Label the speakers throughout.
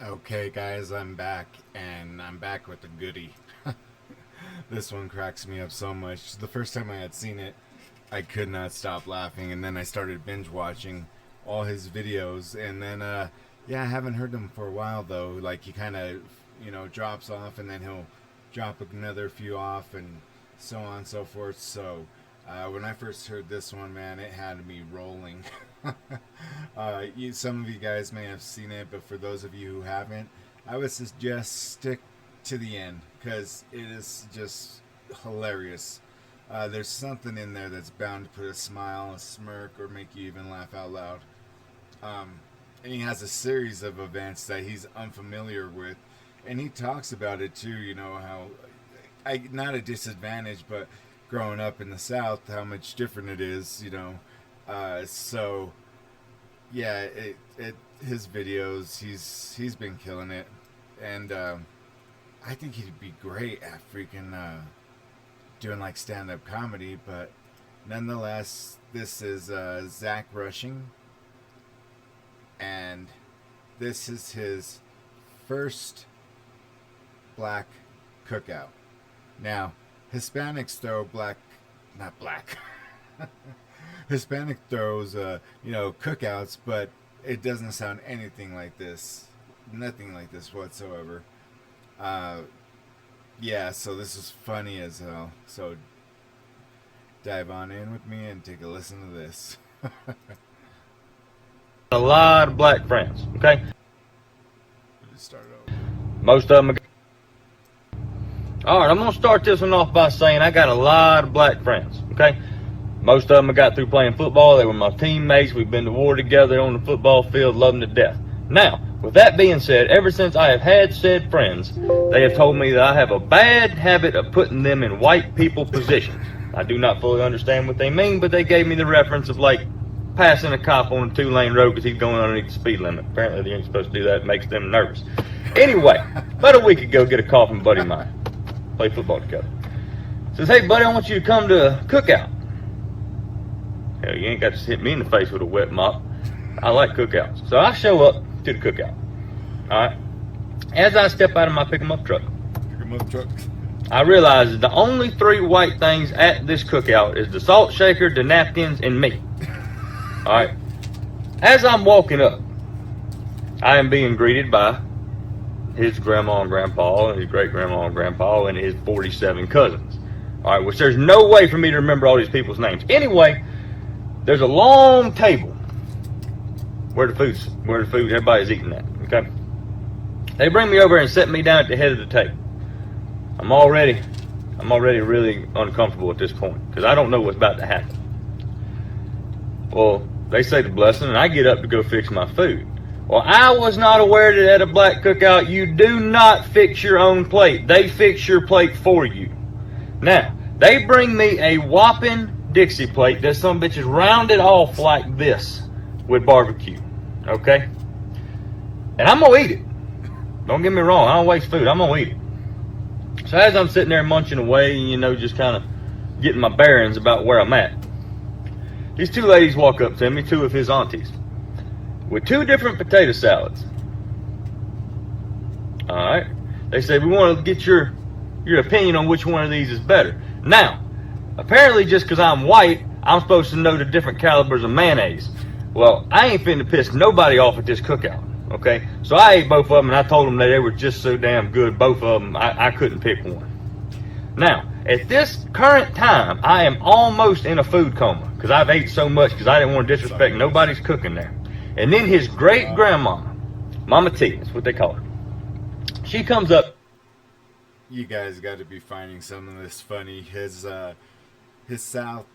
Speaker 1: Okay, guys, I'm back, and I'm back with the goodie. This one cracks me up so much. The first time I had seen it, I could not stop laughing, and then I started binge watching all his videos, and then, yeah, I haven't heard him for a while, though. Like, he kind of, drops off, and then he'll drop another few off, and so on and so forth. So, when I first heard this one, man, it had me rolling. Some of you guys may have seen it, but for those of you who haven't, I would suggest stick to the end because it is just hilarious. There's something in there that's bound to put a smile, a smirk, or make you even laugh out loud. And he has a series of events that he's unfamiliar with, and he talks about it too. You know how, not a disadvantage, but growing up in the South, how much different it is. So yeah, his videos, he's been killing it, and I think he'd be great at freaking doing like stand-up comedy. But nonetheless, this is Zach Rushing, and this is his first black cookout. Now, Hispanics throw not black. Hispanic throws, cookouts, but it doesn't sound anything like this. Nothing like this whatsoever. Yeah, so this is funny as hell. So dive on in with me and take a listen to this.
Speaker 2: A lot of black friends, okay?
Speaker 1: Just start over.
Speaker 2: Most of them are... Alright, I'm going to start this one off by saying I got a lot of black friends, okay? Most of them I got through playing football. They were my teammates. We've been to war together on the football field, love them to death. Now, with that being said, ever since I have had said friends, they have told me that I have a bad habit of putting them in white people positions. I do not fully understand what they mean, but they gave me the reference of like passing a cop on a 2-lane road because he's going underneath the speed limit. Apparently they ain't supposed to do that. It makes them nervous. Anyway, about a week ago, get a call from a buddy of mine. Play football together. Says, hey buddy, I want you to come to a cookout. Hell, you ain't got to hit me in the face with a wet mop. I like cookouts. So I show up to the cookout. Alright. As I step out of my pick-em-up truck, I realize that the only 3 white things at this cookout is the salt shaker, the napkins, and me. Alright. As I'm walking up, I am being greeted by his grandma and grandpa, and his great-grandma and grandpa, and his 47 cousins. Alright, which there's no way for me to remember all these people's names. Anyway, there's a long table where the food, everybody's eating at, okay? They bring me over and set me down at the head of the table. I'm already really uncomfortable at this point because I don't know what's about to happen. Well, they say the blessing and I get up to go fix my food. Well, I was not aware that at a black cookout, you do not fix your own plate. They fix your plate for you. Now, they bring me a whopping Dixie plate that some bitch is rounded off like this with barbecue, okay? And I'm gonna eat it. Don't get me wrong, I don't waste food, I'm gonna eat it. So as I'm sitting there munching away, just kind of getting my bearings about where I'm at, these 2 ladies walk up to me, 2 of his aunties, with 2 different potato salads. Alright, they say, we want to get your opinion on which one of these is better. Now, apparently just because I'm white, I'm supposed to know the different calibers of mayonnaise. Well, I ain't finna piss nobody off at this cookout, okay? So I ate both of them, and I told them that they were just so damn good, both of them, I couldn't pick one. Now, at this current time, I am almost in a food coma because I've ate so much because I didn't want to disrespect nobody's cooking there. And then his great-grandma, Mama T, that's what they call her, she comes up.
Speaker 1: You guys got to be finding some of this funny. His South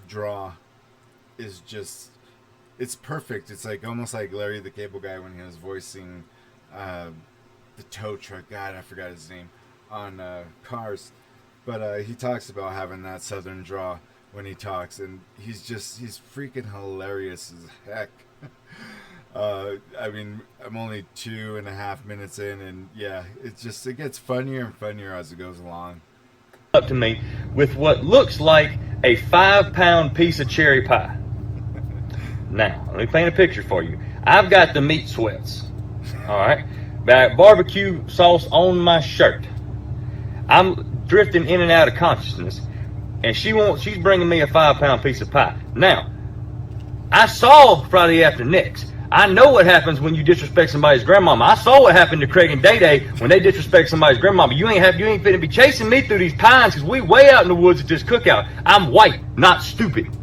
Speaker 1: draw is just, it's perfect. It's like almost like Larry the Cable Guy when he was voicing the tow truck. God, I forgot his name on Cars, but he talks about having that Southern draw when he talks, and he's freaking hilarious as heck. I mean, I'm only 2.5 minutes in, and yeah, it gets funnier and funnier as it goes along.
Speaker 2: Up to me with what looks like a 5-pound piece of cherry pie. Now, let me paint a picture for you. I've got the meat sweats. All right. Got barbecue sauce on my shirt. I'm drifting in and out of consciousness. And she's bringing me a 5-pound piece of pie. Now, I saw Friday After Next. I know what happens when you disrespect somebody's grandmama. I saw what happened to Craig and Day Day when they disrespect somebody's grandmama. You ain't finna be chasing me through these pines because we way out in the woods at this cookout. I'm white, not stupid.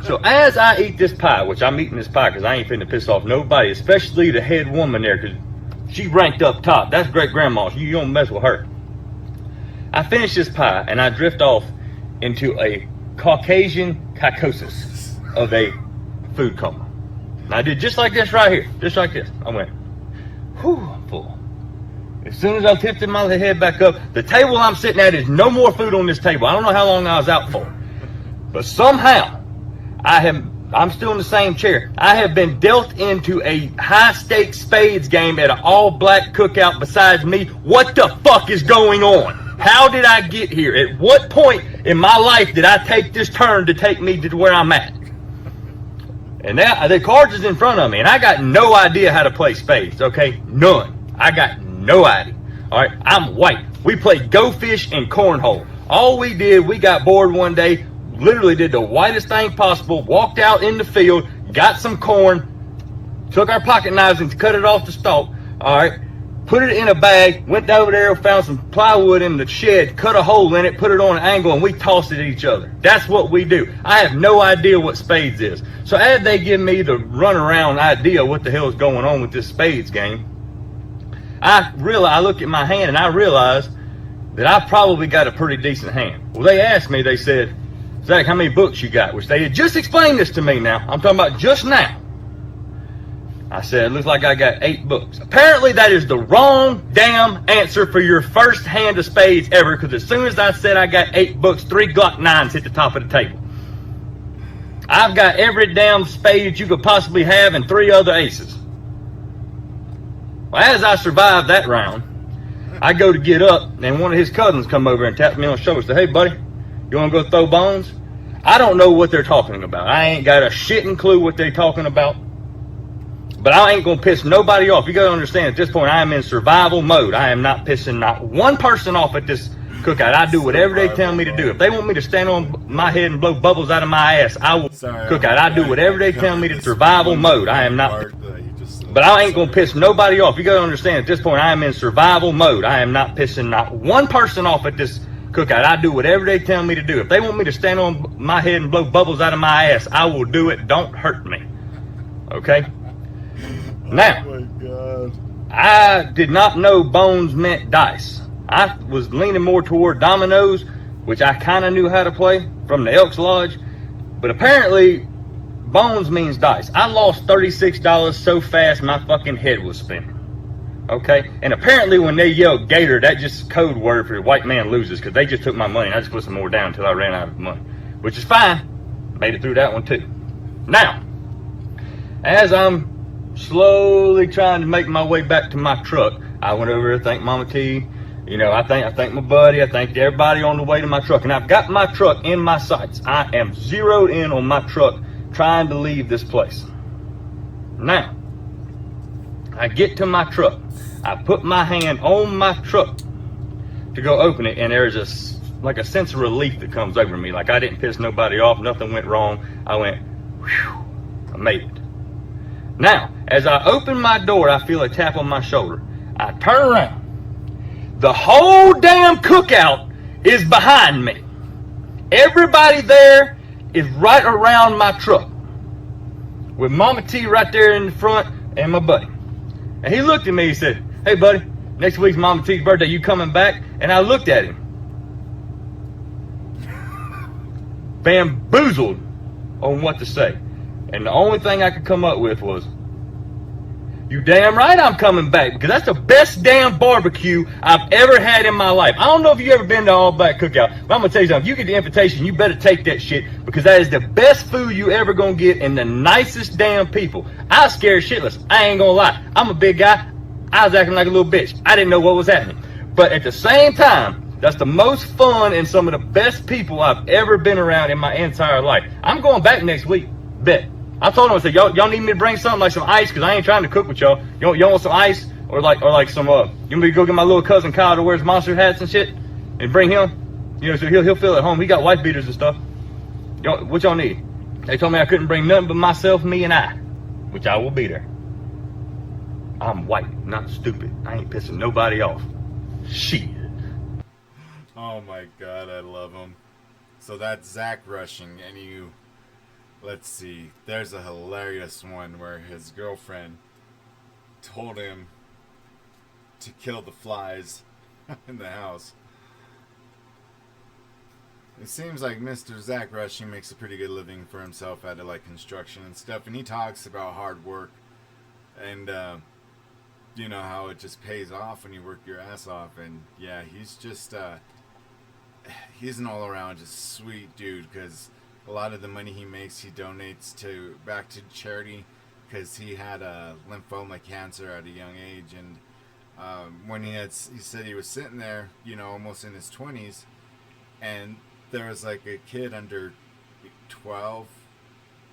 Speaker 2: So as I eat this pie, which I'm eating this pie because I ain't finna piss off nobody, especially the head woman there, because she ranked up top. That's great grandma. You don't mess with her. I finish this pie and I drift off into a Caucasian psychosis of a food coma. And I did just like this right here, just like this. I went, whew, I'm full. As soon as I tipped my head back up, the table I'm sitting at is no more food on this table. I don't know how long I was out for. But somehow, I'm still in the same chair. I have been dealt into a high-stakes spades game at an all-black cookout besides me. What the fuck is going on? How did I get here? At what point in my life did I take this turn to take me to where I'm at? And now the cards is in front of me, and I got no idea how to play spades, okay? None. I got no idea. All right, I'm white. We played Go Fish and Cornhole. All we did, we got bored one day, literally did the whitest thing possible, walked out in the field, got some corn, took our pocket knives and cut it off the stalk, all right? Put it in a bag, went over there, found some plywood in the shed, cut a hole in it, put it on an angle, and we tossed it at each other. That's what we do. I have no idea what spades is. So as they give me the runaround idea what the hell is going on with this spades game, I look at my hand and I realize that I probably got a pretty decent hand. Well, they asked me, they said, Zach, how many books you got? Which they had just explained this to me now. I'm talking about just now. I said, it looks like I got 8 books. Apparently that is the wrong damn answer for your first hand of spades ever, because as soon as I said I got 8 books, 3 Glock 9s hit the top of the table. I've got every damn spade you could possibly have and 3 other aces. Well, as I survived that round, I go to get up, and one of his cousins come over and taps me on the shoulder and said, hey buddy, you want to go throw bones? I don't know what they're talking about. I ain't got a shitting clue what they're talking about. But I ain't going to piss nobody off. You got to understand, at this point, I am in survival mode. I am not pissing not one person off at this cookout. I do whatever they tell me to do. If they want me to stand on my head and blow bubbles out of my ass, I will cookout. I do whatever they tell me to survival mode. I am not. But I ain't going to piss nobody off. You got to understand, at this point, I am in survival mode. I am not pissing not one person off at this cookout. I do whatever they tell me to do. If they want me to stand on my head and blow bubbles out of my ass, I will do it. Don't hurt me. Okay? Now,
Speaker 1: oh my God.
Speaker 2: I did not know bones meant dice. I was leaning more toward dominoes, which I kind of knew how to play from the Elks Lodge. But apparently, bones means dice. I lost $36 so fast my fucking head was spinning. Okay? And apparently when they yelled gator, that's just code word for white man loses, because they just took my money and I just put some more down until I ran out of money. Which is fine. Made it through that one too. Now, as I'm slowly trying to make my way back to my truck, I went over there to thank Mama T. You know, I thank my buddy. I thanked everybody on the way to my truck. And I've got my truck in my sights. I am zeroed in on my truck trying to leave this place. Now, I get to my truck. I put my hand on my truck to go open it, and there's like a sense of relief that comes over me. Like I didn't piss nobody off. Nothing went wrong. I went, whew, I made it. Now, as I open my door, I feel a tap on my shoulder. I turn around. The whole damn cookout is behind me. Everybody there is right around my truck, with Mama T right there in the front and my buddy. And he looked at me and said, hey buddy, next week's Mama T's birthday, you coming back? And I looked at him, bamboozled on what to say. And the only thing I could come up with was, you damn right I'm coming back, because that's the best damn barbecue I've ever had in my life. I don't know if you've ever been to All Black Cookout, but I'm going to tell you something. If you get the invitation, you better take that shit, because that is the best food you ever going to get and the nicest damn people. I was scared shitless. I ain't going to lie. I'm a big guy. I was acting like a little bitch. I didn't know what was happening. But at the same time, that's the most fun and some of the best people I've ever been around in my entire life. I'm going back next week. Bet. I told him, I said, y'all need me to bring something like some ice, because I ain't trying to cook with y'all. Y'all want some ice? Or like some, you want me to go get my little cousin Kyle that wears monster hats and shit? And bring him? You know, so he'll feel at home. He got wife beaters and stuff. What y'all need? They told me I couldn't bring nothing but myself, me, and I. Which I will be there. I'm white, not stupid. I ain't pissing nobody off. Shit.
Speaker 1: Oh my God, I love him. So that's Zach rushing, and let's see, there's a hilarious one where his girlfriend told him to kill the flies in the house. It seems like Mr. Zach Rushing makes a pretty good living for himself out of like construction and stuff, and he talks about hard work and you know how it just pays off when you work your ass off. And yeah, he's just he's an all-around just sweet dude, because a lot of the money he makes he donates back to charity, because he had lymphoma cancer at a young age. And when he said he was sitting there, you know, almost in his 20s, and there was like a kid under 12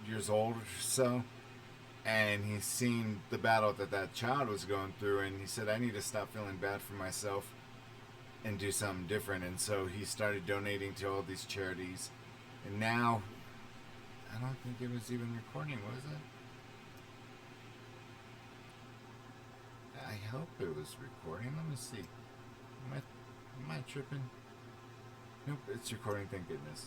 Speaker 1: years old or so, and he's seen the battle that child was going through, and he said, I need to stop feeling bad for myself and do something different. And so he started donating to all these charities, and now, I don't think it was even recording, was it? I hope it was recording. Let me see. Am I tripping? Nope, it's recording, thank goodness.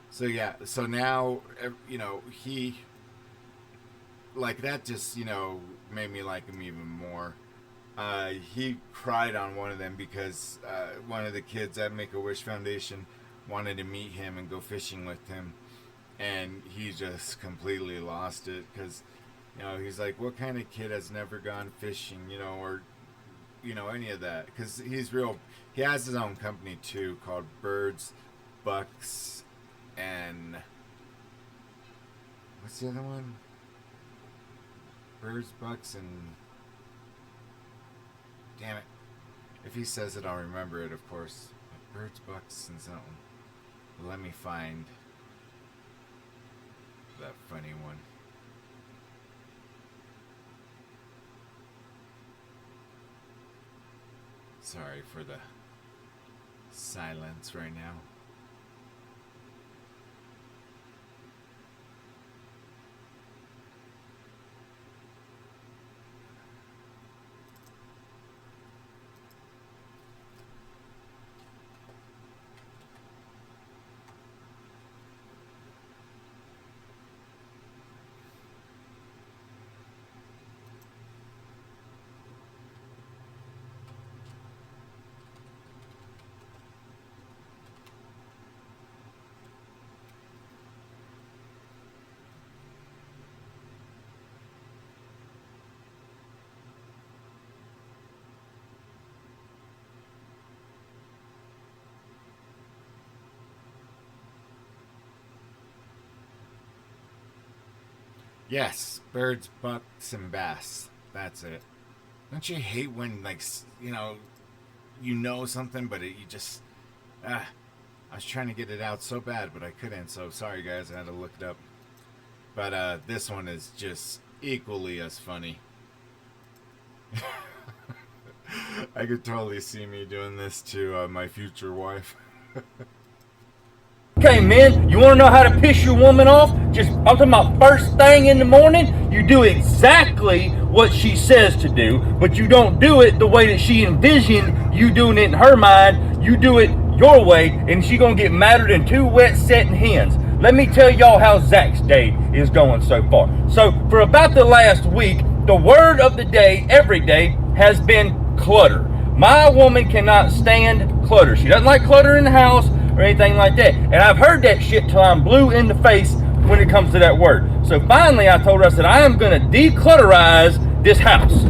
Speaker 1: So yeah, so now, you know, he, like, that just, you know, made me like him even more. He cried on one of them because one of the kids at Make-A-Wish Foundation wanted to meet him and go fishing with him, and he just completely lost it, because, you know, he's like, what kind of kid has never gone fishing, you know, or, you know, any of that? Because he has his own company too, called Birds, Bucks, and what's the other one? Birds, Bucks, and damn it, if he says it, I'll remember it, of course. Birds, Bucks, and something. But let me find that funny one. Sorry for the silence right now. Yes, birds, bucks, and bass. That's it. Don't you hate when, like, you know something, but you just, I was trying to get it out so bad, but I couldn't, so sorry guys, I had to look it up. But this one is just equally as funny. I could totally see me doing this to my future wife.
Speaker 2: Okay, men, you want to know how to piss your woman off? I'm talking about first thing in the morning. You do exactly what she says to do, but you don't do it the way that she envisioned you doing it in her mind. You do it your way, and she gonna get madder than two wet setting hens. Let me tell y'all how Zach's day is going so far. So for about the last week, the word of the day every day has been clutter. My woman cannot stand clutter. She doesn't like clutter in the house or anything like that. And I've heard that shit till I'm blue in the face when it comes to that word. So finally I told her, I said, I am going to declutterize this house.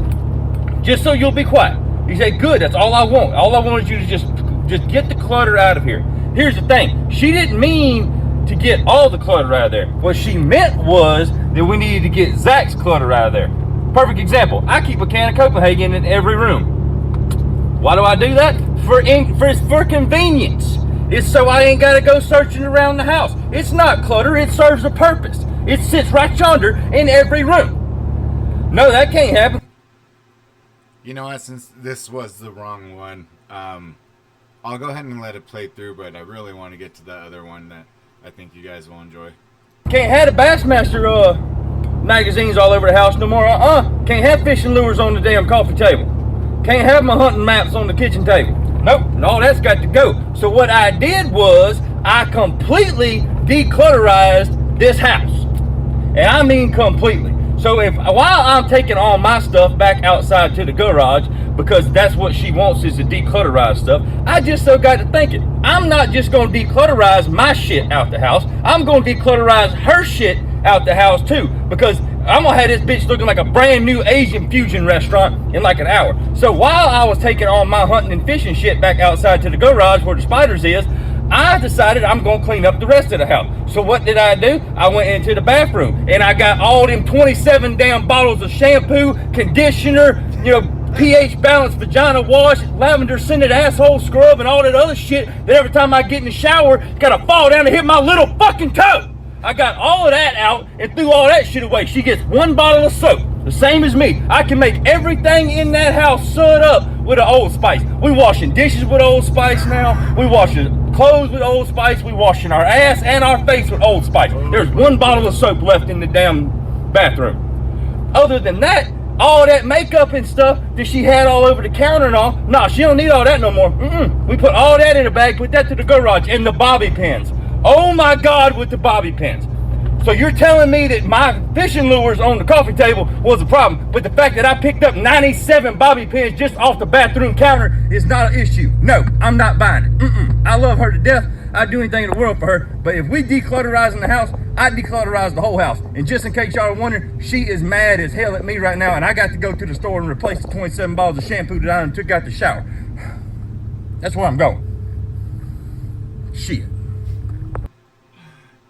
Speaker 2: Just so you'll be quiet. He said, good, that's all I want. All I want is you to just get the clutter out of here. Here's the thing. She didn't mean to get all the clutter out of there. What she meant was that we needed to get Zach's clutter out of there. Perfect example. I keep a can of Copenhagen in every room. Why do I do that? For convenience. It's so I ain't got to go searching around the house. It's not clutter. It serves a purpose. It sits right yonder in every room. No, that can't happen.
Speaker 1: You know what, since this was the wrong one, I'll go ahead and let it play through, but I really want to get to the other one that I think you guys will enjoy.
Speaker 2: Can't have the Bassmaster magazines all over the house no more. Can't have fishing lures on the damn coffee table. Can't have my hunting maps on the kitchen table. Nope, all that's got to go. So what I did was I completely declutterized this house. And I mean completely. So while I'm taking all my stuff back outside to the garage, because that's what she wants is to declutterize stuff, I just so got to thinking, I'm not just going to declutterize my shit out the house, I'm going to declutterize her shit out the house too, because I'm going to have this bitch looking like a brand new Asian fusion restaurant in like an hour. So while I was taking all my hunting and fishing shit back outside to the garage where the spiders is, I decided I'm going to clean up the rest of the house. So what did I do? I went into the bathroom and I got all them 27 damn bottles of shampoo, conditioner, pH balanced vagina wash, lavender scented asshole scrub, and all that other shit that every time I get in the shower, gotta fall down and hit my little fucking toe. I got all of that out and threw all that shit away. She gets one bottle of soap, the same as me. I can make everything in that house sud up with an Old Spice. We washing dishes with Old Spice now. We washing clothes with Old Spice. We washing our ass and our face with Old Spice. There's one bottle of soap left in the damn bathroom. Other than that, all that makeup and stuff that she had all over the counter and all, nah, she don't need all that no more. We put all that in a bag, put that to the garage, and the bobby pins. Oh my God, with the bobby pins. So you're telling me that my fishing lures on the coffee table was a problem, but the fact that I picked up 97 bobby pins just off the bathroom counter is not an issue. No, I'm not buying it. I love her to death. I'd do anything in the world for her, but if we declutterizing the house, I'd declutterize the whole house. And just in case y'all are wondering, she is mad as hell at me right now, and I got to go to the store and replace the 27 bottles of shampoo that I done took out the shower. That's where I'm going. Shit.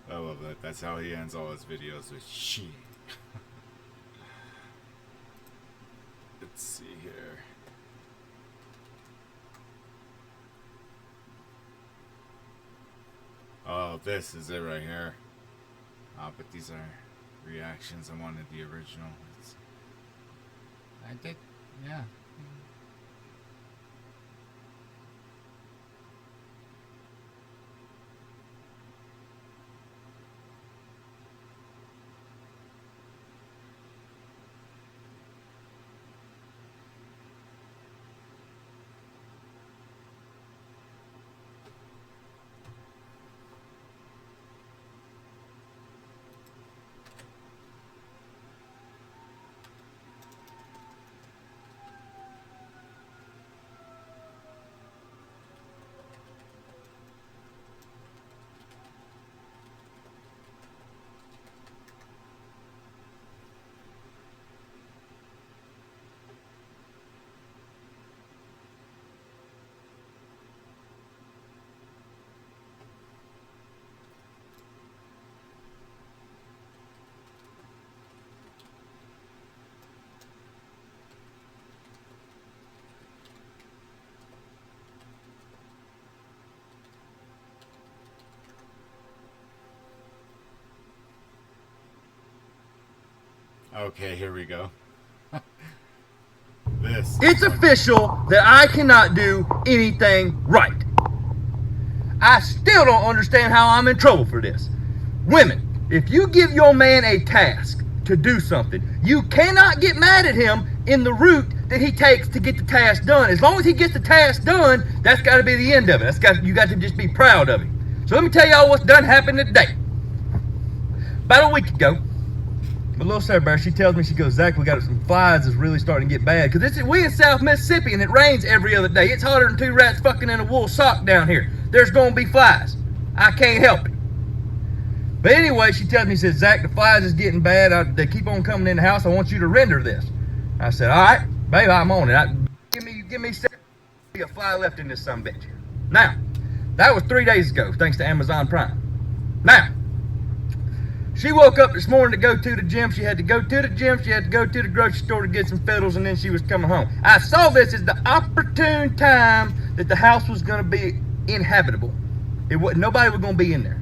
Speaker 1: I love that. That's how he ends all his videos, with shit. Let's see here. Oh, this is it right here. But these are reactions. I wanted the original. I did, yeah. Okay, here we go.
Speaker 2: It's official that I cannot do anything right. I still don't understand how I'm in trouble for this. Women, if you give your man a task to do something, you cannot get mad at him in the route that he takes to get the task done. As long as he gets the task done, that's got to be the end of it. You got to just be proud of him. So let me tell y'all what's done happened today. About a week ago, my little Sarah Bear, she tells me, she goes, Zach, we got some flies that's really starting to get bad. Because we in South Mississippi and it rains every other day. It's hotter than two rats fucking in a wool sock down here. There's going to be flies. I can't help it. But anyway, she tells me, she says, Zach, the flies is getting bad. They keep on coming in the house. I want you to render this. I said, all right, baby, I'm on it. Give me a fly left in this sumbitch. Now, that was 3 days ago, thanks to Amazon Prime. Now, she woke up this morning to go to the gym. She had to go to the gym. She had to go to the grocery store to get some fiddles, and then she was coming home. I saw this as the opportune time that the house was going to be inhabitable. Nobody was going to be in there.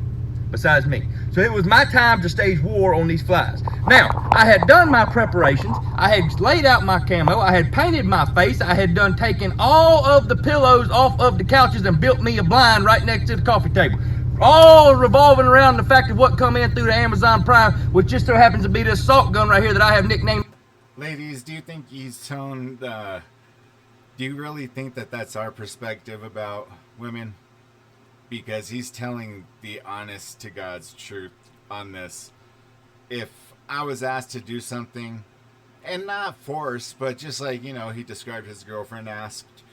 Speaker 2: besides me. So it was my time to stage war on these flies. Now, I had done my preparations. I had laid out my camo. I had painted my face. I had done taken all of the pillows off of the couches and built me a blind right next to the coffee table. All revolving around the fact of what come in through the Amazon Prime, which just so happens to be this salt gun right here that I have nicknamed.
Speaker 1: Ladies, do you think he's toned, do you really think that that's our perspective about women? Because he's telling the honest to God's truth on this. If I was asked to do something, and not forced, but just like, you know, he described his girlfriend asked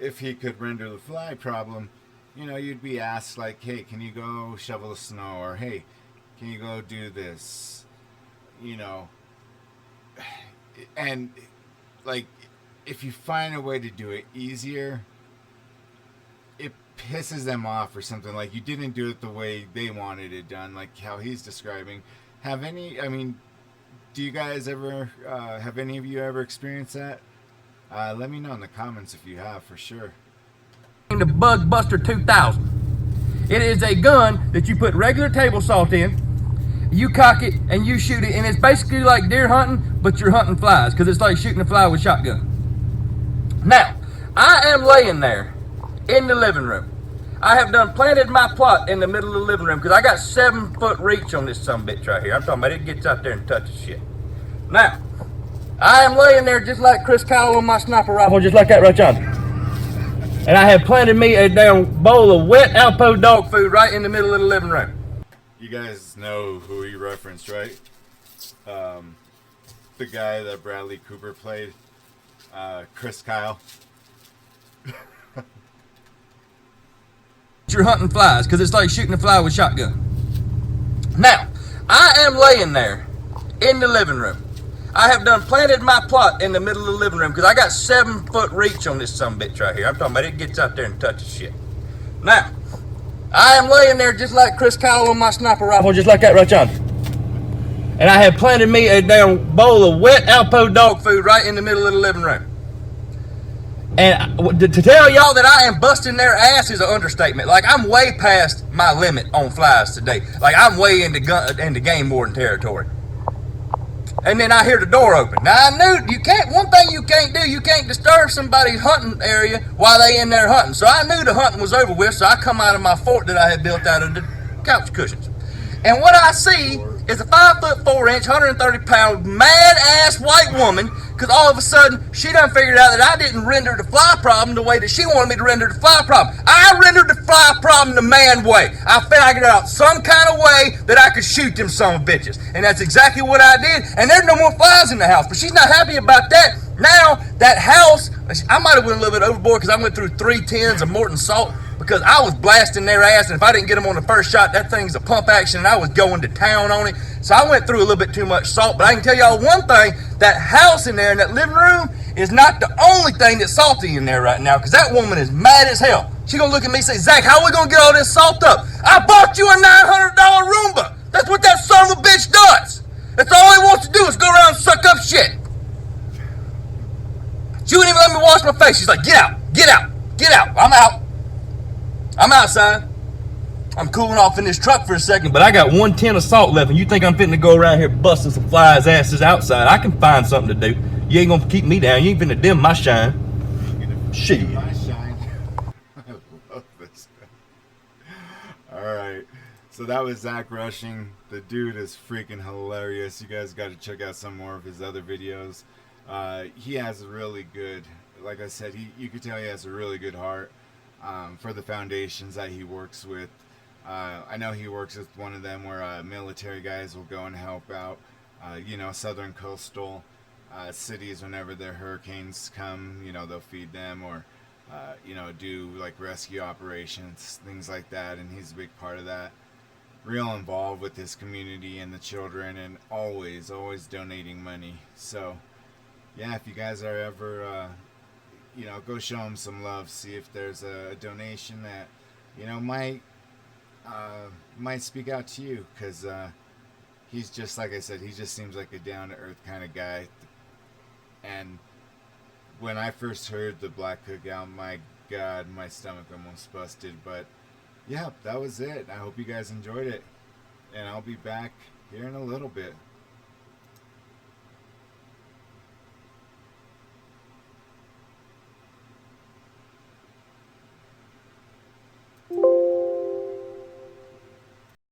Speaker 1: if he could render the fly problem, you know, you'd be asked like, hey, can you go shovel the snow? Or, hey, can you go do this? You know, and like, if you find a way to do it easier, it pisses them off or something. Like, you didn't do it the way they wanted it done, like how he's describing. Do you guys ever, have any of you ever experienced that? Let me know in the comments if you have, for sure.
Speaker 2: The Bug Buster 2000. It is a gun that you put regular table salt in, you cock it and you shoot it, and it's basically like deer hunting, but you're hunting flies, because it's like shooting a fly with a shotgun. Now, I am laying there in the living room. I have done planted my plot in the middle of the living room because I got 7-foot reach on this sumbitch right here. I'm talking about it gets out there and touches shit. Now, I am laying there just like Chris Kyle on my sniper rifle, just like that right yonder. And I have planted me a damn bowl of wet Alpo dog food right in the middle of the living room.
Speaker 1: You guys know who he referenced, right? The guy that Bradley Cooper played, Chris Kyle.
Speaker 2: You're hunting flies because it's like shooting a fly with a shotgun. Now, I am laying there in the living room. I have done planted my plot in the middle of the living room because I got 7-foot reach on this sumbitch right here. I'm talking about it gets out there and touches shit. Now, I am laying there just like Chris Kyle on my sniper rifle, just like that right yonder. And I have planted me a damn bowl of wet Alpo dog food right in the middle of the living room. And to tell y'all that I am busting their ass is an understatement. Like, I'm way past my limit on flies today. Like, I'm way into game warden territory. And then I hear the door open. Now, I knew one thing you can't do, you can't disturb somebody's hunting area while they in there hunting. So I knew the hunting was over with, so I come out of my fort that I had built out of the couch cushions. And what I see is a 5'4", 130-pound, mad-ass white woman, because all of a sudden, she done figured out that I didn't render the fly problem the way that she wanted me to render the fly problem. I rendered the fly problem the man way. I figured out some kind of way that I could shoot them son of bitches. And that's exactly what I did, and there's no more flies in the house. But she's not happy about that. Now, that house, I might have went a little bit overboard because I went through 3 tins of Morton salt, because I was blasting their ass, and if I didn't get them on the first shot, that thing's a pump action, and I was going to town on it. So I went through a little bit too much salt, but I can tell y'all one thing, that house in there in that living room is not the only thing that's salty in there right now, because that woman is mad as hell. She gonna look at me and say, Zach, how are we gonna get all this salt up? I bought you a $900 Roomba. That's what that son of a bitch does. That's all he wants to do is go around and suck up shit. She wouldn't even let me wash my face. She's like, get out, get out, get out. I'm out. I'm outside. I'm cooling off in this truck for a second, but I got 1 tin of salt left, and you think I'm fitting to go around here busting some flies' asses outside? I can find something to do. You ain't gonna keep me down. You ain't finna dim my shine. Shit.
Speaker 1: My shine. I love this guy. Alright. So that was Zach Rushing. The dude is freaking hilarious. You guys got to check out some more of his other videos. He has a really good, like I said, you could tell he has a really good heart for the foundations that he works with. I know he works with one of them where military guys will go and help out, southern coastal cities whenever their hurricanes come. They'll feed them or, do like rescue operations, things like that. And he's a big part of that. Real involved with his community and the children, and always donating money. So, yeah, if you guys are ever, go show him some love. See if there's a donation that, might speak out to you, because he's just, like I said, he just seems like a down-to-earth kind of guy. And when I first heard the Black Cookout, my God, my stomach almost busted. But yeah, that was it. I hope you guys enjoyed it. and I'll be back here in a little bit.